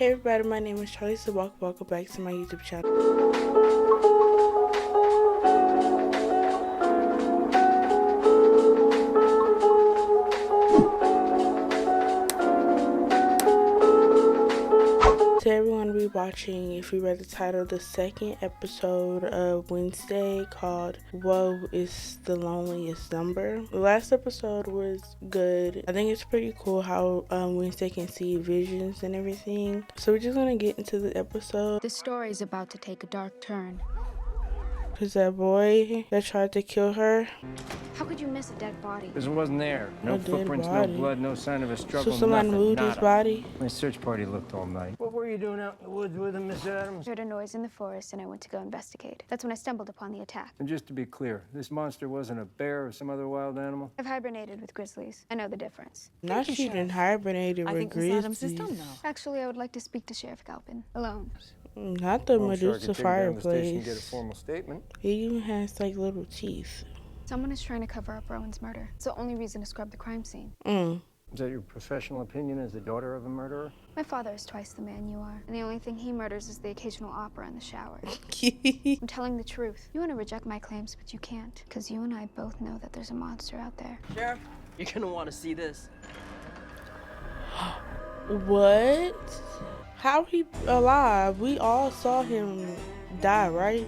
Hey everybody, my name is Charlie, so welcome back to my YouTube channel. Today we're going to be watching, if you read the title, the second episode of Wednesday called Woe is the Loneliest Number. The last episode was good. I think it's pretty cool how Wednesday can see visions and everything. So we're just going to get into the episode. This story is about to take a dark turn. Cause that boy that tried to kill her. How could you miss a dead body? Because it wasn't there. No footprints, no blood, no sign of a struggle, So somebody nothing, moved his body? My search party looked all night. What were you doing out in the woods with him, Miss Adams? I heard a noise in the forest and I went to go investigate. That's when I stumbled upon the attack. And just to be clear, this monster wasn't a bear or some other wild animal? I've hibernated with grizzlies. I know the difference. Not she didn't hibernate with grizzlies. Actually, I would like to speak to Sheriff Galpin alone. Not the Medusa fireplace. And get a formal statement. He even has like little teeth. Someone is trying to cover up Rowan's murder. It's the only reason to scrub the crime scene. Is that your professional opinion as the daughter of a murderer? My father is twice the man you are, and the only thing he murders is the occasional opera in the shower. I'm telling the truth. You want to reject my claims, but you can't, because you and I both know that there's a monster out there. Sheriff, you're gonna want to see this. What? How he alive? We all saw him die, right?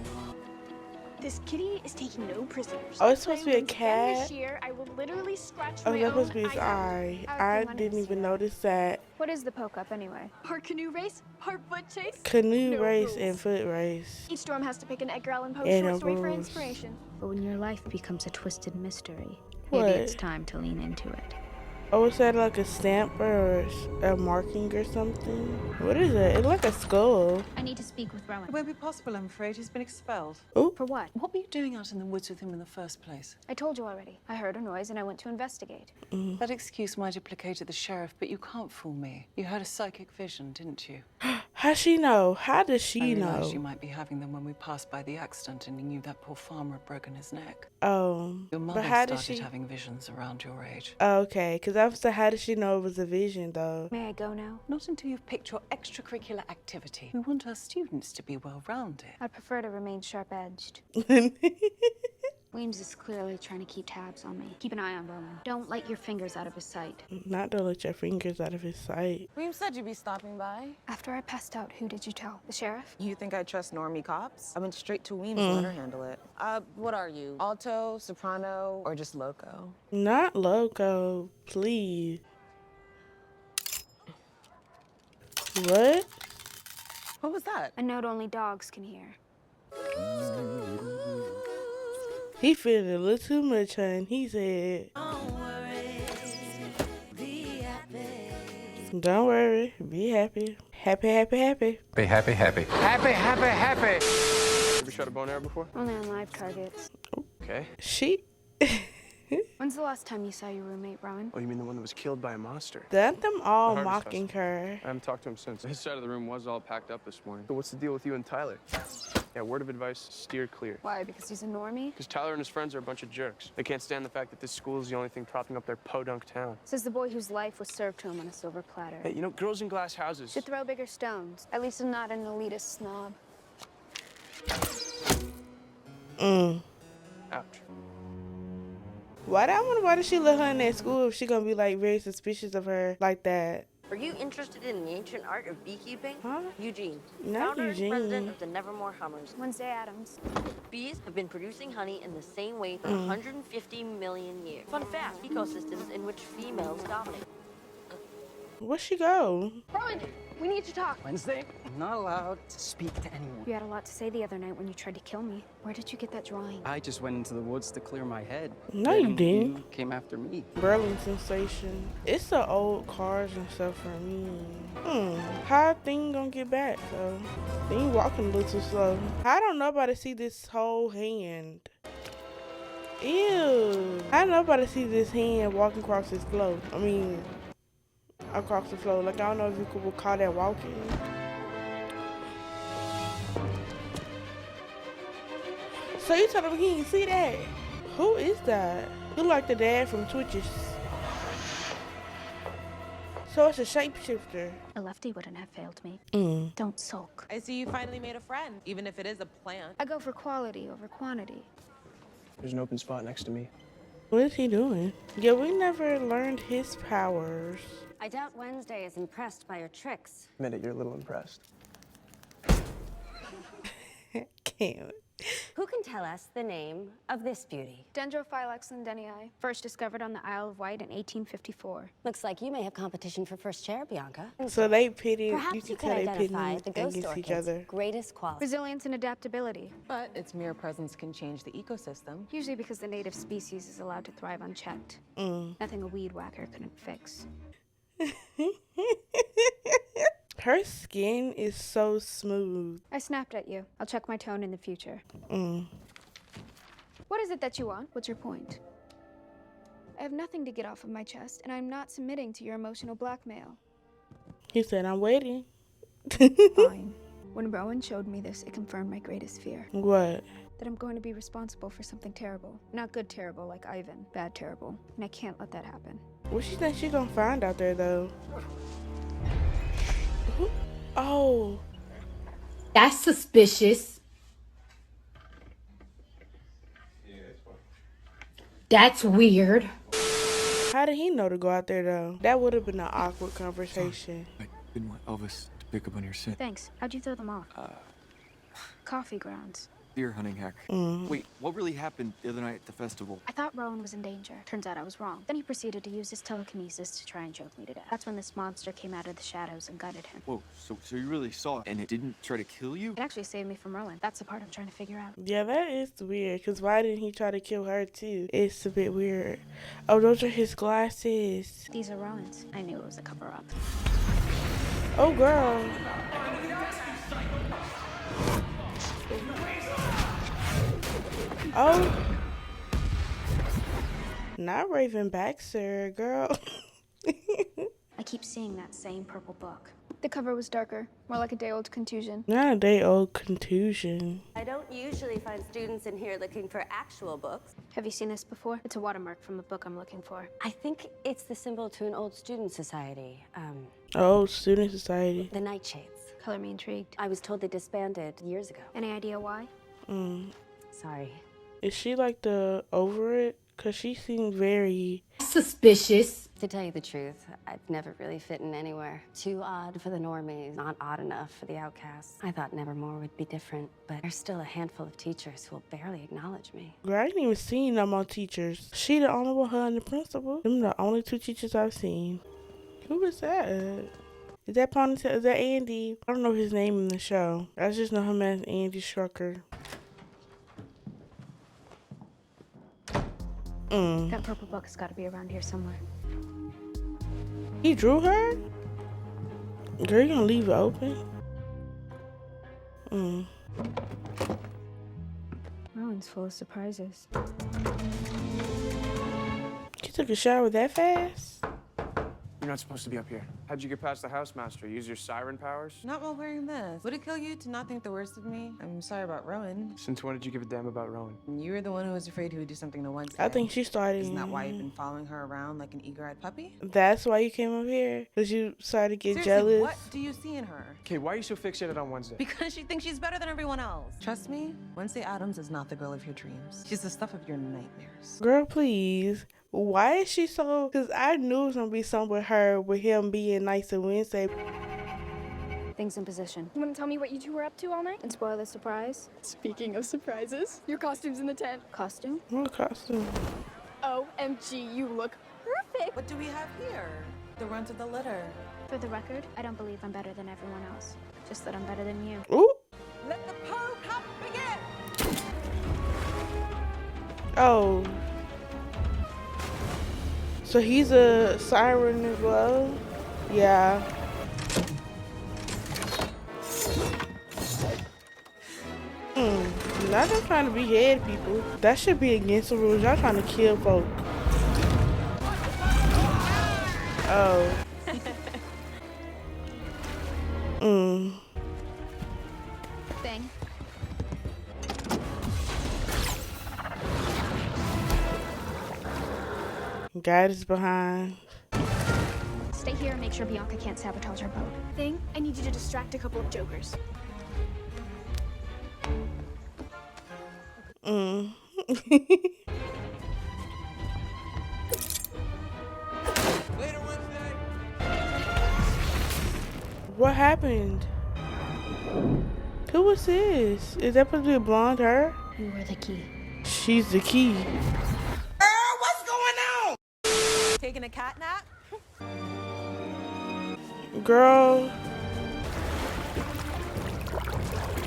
This kitty is taking no prisoners. Oh, it's supposed to be a cat? This year, I will literally scratch Oh, my that's own supposed to be his eye. I I didn't even notice that. What is the poke up anyway? Part canoe race, part foot chase. Canoe No race rules. and foot race. Each storm has to pick an Edgar Allan Poe And short no story for rules. inspiration. But when your life becomes a twisted mystery, What? maybe it's time to lean into it. Oh, is that like a stamp or a marking or something? What is it? It's like a skull. I need to speak with Rowan. It won't be possible, I'm afraid. He's been expelled. For what? What were you doing out in the woods with him in the first place? I told you already. I heard a noise and I went to investigate. That excuse might have placated the sheriff, but you can't fool me. You had a psychic vision, didn't you? How'd she know? How does I she realized know? you might be having them when we passed by the accident and you knew that poor farmer had broken his neck. Oh, Your mother but how did started she? having visions around your age. Oh, okay, because I was like, how did she know it was a vision though? May I go now? Not until you've picked your extracurricular activity. We want our students to be well-rounded. I'd prefer to remain sharp-edged. Weems is clearly trying to keep tabs on me. Keep an eye on Rowan. Don't let your fingers out of his sight. Not to let your fingers out of his sight. Weems said you'd be stopping by. After I passed out, who did you tell? The sheriff? You think I trust normie cops? I went straight to Weems and let her handle it. What are you? Alto, soprano, or just loco? Not loco, please. What? What was that? A note only dogs can hear. He feeling a little too much, hun. He said, don't worry, be happy. Happy, happy, happy. Be happy, happy. Happy, happy, happy! Ever shot a bone arrow before? Only on live targets. Okay. She, When's the last time you saw your roommate, Rowan? Oh, you mean the one that was killed by a monster? that them all The harvest mocking her. I haven't talked to him since. His side of the room was all packed up this morning. So what's the deal with you and Tyler? Yeah, word of advice, steer clear. Why, because he's a normie? Because Tyler and his friends are a bunch of jerks. They can't stand the fact that this school is the only thing propping up their podunk town. Says the boy whose life was served to him on a silver platter. Hey, you know, girls in glass houses. Should throw bigger stones. At least I'm not an elitist snob. Ouch. Why did she let her in that school if she gonna be like very suspicious of her like that? Are you interested in the ancient art of beekeeping? Huh? Eugene, Not founder Eugene. and president of the Nevermore Hummers. Wednesday Adams. Bees have been producing honey in the same way for 150 million years. Fun fact, ecosystems in which females dominate. Where'd she go? Rowan, we need to talk. Wednesday, I'm not allowed to speak to anyone. You had a lot to say the other night when you tried to kill me. Where did you get that drawing? I just went into the woods to clear my head. No, you Then didn't. You came after me. Berlin sensation. It's the old cars and stuff for me. How thing gonna get back though? Thing walking a little too slow. How don't nobody see this whole hand? Ew. How nobody see this hand walking across this floor? I mean, across the floor. Like, I don't know if you could call that walking. So you telling me he didn't see that? Who is that? He like the dad from Twitches. So it's a shapeshifter. A lefty wouldn't have failed me. Don't sulk. I see you finally made a friend, even if it is a plant. I go for quality over quantity. There's an open spot next to me. What is he doing? Yeah, we never learned his powers. I doubt Wednesday is impressed by your tricks. Admit it, you're a little impressed. Can't. Who can tell us the name of this beauty? Dendrophylax lindenii. First discovered on the Isle of Wight in 1854. Looks like you may have competition for first chair, Bianca. So they pitted, Perhaps you can you tell could they identify pitted the ghost against each orchid's other. greatest quality. Resilience and adaptability. But its mere presence can change the ecosystem. Usually because the native species is allowed to thrive unchecked. Nothing a weed whacker couldn't fix. Her skin is so smooth. I snapped at you. I'll check my tone in the future. What is it that you want? What's your point? I have nothing to get off of my chest, and I'm not submitting to your emotional blackmail. He said, I'm waiting. Fine. When Rowan showed me this, it confirmed my greatest fear. What? That I'm going to be responsible for something terrible. Not good terrible like Ivan, bad terrible. And I can't let that happen. What she think she gonna find out there, though? Oh. That's suspicious. That's weird. How did he know to go out there, though? That would have been an awkward conversation. I didn't want Elvis to pick up on your scent. Thanks. How'd you throw them off? Coffee grounds. Deer hunting hack. Wait, what really happened the other night at the festival? I thought Rowan was in danger. Turns out I was wrong. Then he proceeded to use his telekinesis to try and choke me to death. That's when this monster came out of the shadows and gutted him. Whoa, so you really saw it and it didn't try to kill you? It actually saved me from Rowan. That's the part I'm trying to figure out. Yeah, that is weird. Because why didn't he try to kill her, too? It's a bit weird. Oh, those are his glasses. These are Rowan's. I knew it was a cover-up. Oh, girl. Oh. Not Raven Baxter, girl. I keep seeing that same purple book. The cover was darker, more like a day-old contusion. Not a day-old contusion. I don't usually find students in here looking for actual books. Have you seen this before? It's a watermark from a book I'm looking for. I think it's the symbol to an old student society. Oh, student society. The Nightshades. Color me intrigued. I was told they disbanded years ago. Any idea why? Sorry. Is she like the over it? Because she seemed very Suspicious. To tell you the truth, I've never really fit in anywhere. Too odd for the normies, not odd enough for the outcasts. I thought Nevermore would be different, but there's still a handful of teachers who will barely acknowledge me. Girl, I ain't even seen no more teachers. She the only one, her and the principal. Them the only two teachers I've seen. Who is that? Is that Ponytail? Is that Andy? I don't know his name in the show. I just know him as Andy Strucker. That purple book has got to be around here somewhere. He drew her? Girl, you gonna leave it open? Rowan's full of surprises. She took a shower that fast? You're not supposed to be up here. How'd you get past the housemaster? Use your siren powers? Not while wearing this. Would it kill you to not think the worst of me? I'm sorry about Rowan. Since when did you give a damn about Rowan? You were the one who was afraid he would do something to Wednesday. I think she started. Isn't that why you've been following her around like an eager-eyed puppy? That's why you came up here? Because you started to get Seriously, jealous? what do you see in her? Okay, why are you so fixated on Wednesday? Because she thinks she's better than everyone else. Trust me, Wednesday Addams is not the girl of your dreams. She's the stuff of your nightmares. Girl, please. Why is she so... Because I knew it was going to be something with her, with him being nice to Wednesday. Things in position. You want to tell me what you two were up to all night? And spoil the surprise? Speaking of surprises, your costume's in the tent. Costume? What costume? OMG, you look perfect. What do we have here? The runt of the litter. For the record, I don't believe I'm better than everyone else. Just that I'm better than you. Ooh. Let the poo cup begin! Oh. So he's a siren as well? Yeah. Not just trying to behead people. That should be against the rules. Y'all trying to kill folk. Oh. Thing. God is behind. Stay here and make sure Bianca can't sabotage our boat. Thing, I need you to distract a couple of jokers. What happened? Who was this? Is that supposed to be a blonde her? You were the key. She's the key. What's going on? Taking a cat nap? Girl,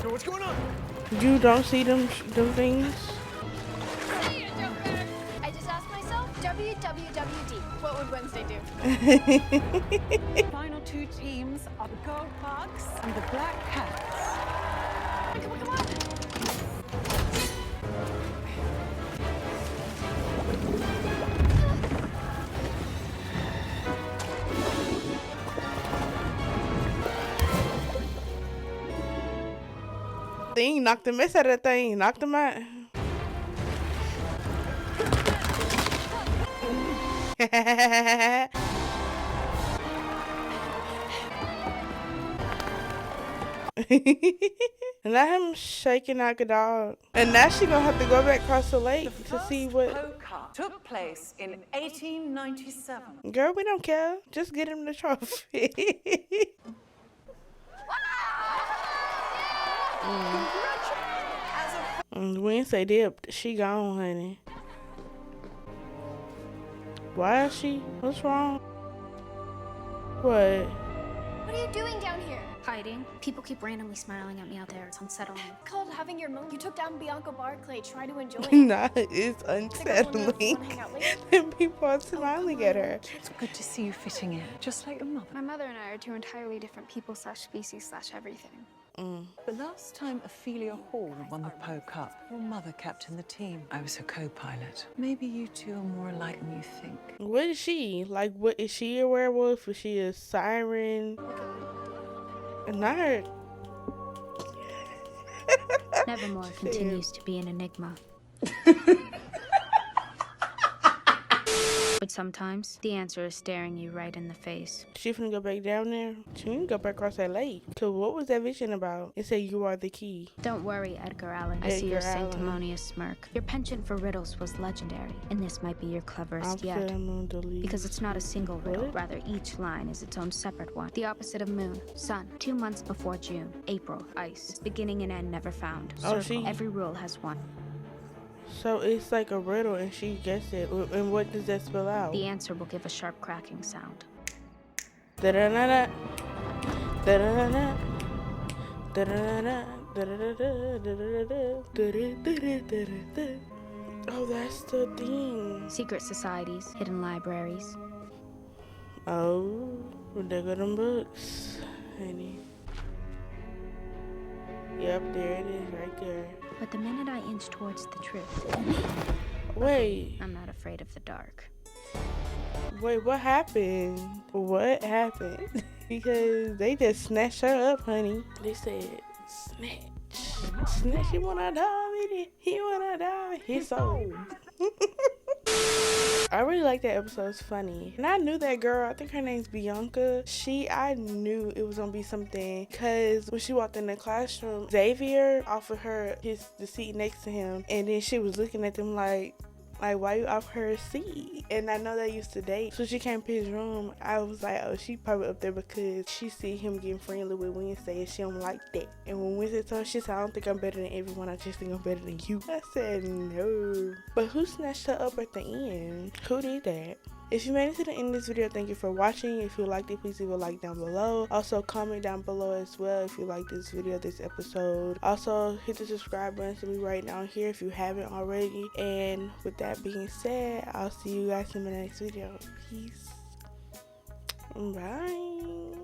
Yo, what's going on? you don't see them things? I just asked myself, WWWD, what would Wednesday do? Final two teams are the Gold Bugs and the Black Cats. Come on, come on. Thing knocked the mess out of that thing. Knocked him out. And let him shaking like a dog. And now she gonna have to go back across the lake to see what. Poker took place in 1897. Girl, we don't care. Just get him the trophy. Wednesday dipped. She gone, honey. Why is she? What's wrong? What? What are you doing down here? Hiding. People keep randomly smiling at me out there. It's unsettling. Called having your moment. You took down Bianca Barclay. Try to enjoy it. Nah, it's unsettling. And people are smiling at her. It's good to see you fitting in, just like your mother. My mother and I are two entirely different people slash species slash everything. The last time Ophelia Hall won the Poe Cup, your mother captained the team. I was her co-pilot. Maybe you two are more alike than you think. What is she? Like, what is she a werewolf? Is she a siren? Not her. Nevermore continues to be an enigma. But sometimes the answer is staring you right in the face. She finna go back down there? She can go back across that lake. So what was that vision about? It said you are the key. Don't worry, Edgar Allan. I see your sanctimonious smirk. Your penchant for riddles was legendary, and this might be your cleverest yet. Because it's not a single riddle, rather each line is its own separate one. The opposite of moon, sun. 2 months before June, April, ice. Beginning and end never found. Circle. Every rule has one. So it's like a riddle and she guessed it. And what does that spell out? The answer will give a sharp cracking sound. Da-da-da-da. Da-da-da-da. Da-da-da-da. Da-da-da-da. Oh, that's the thing. Secret societies, hidden libraries. Oh, there go them books, honey. Yep, there it is, right there. But the minute I inch towards the truth, wait, I'm not afraid of the dark. Wait, what happened? What happened? Because they just snatched her up, honey. They said, snatch. Snatch, you wanna die with it? He wanna die with his soul. I really like that episode. It's funny. And I knew that girl. I think her name's Bianca. I knew it was gonna be something. Because when she walked in the classroom, Xavier offered her the seat next to him. And then she was looking at them like why you offer her a seat? And I know they used to date. So she came to his room. I was like, oh, she probably up there because she see him getting friendly with Wednesday and she don't like that. And when Wednesday told her, she said, I don't think I'm better than everyone. I just think I'm better than you. I said, no. But who snatched her up at the end? Who did that? If you made it to the end of this video, thank you for watching. If you liked it, please leave a like down below. Also, comment down below as well if you like this video, this episode. Also, hit the subscribe button to be right down here if you haven't already. And with that being said, I'll see you guys in the next video. Peace. Bye.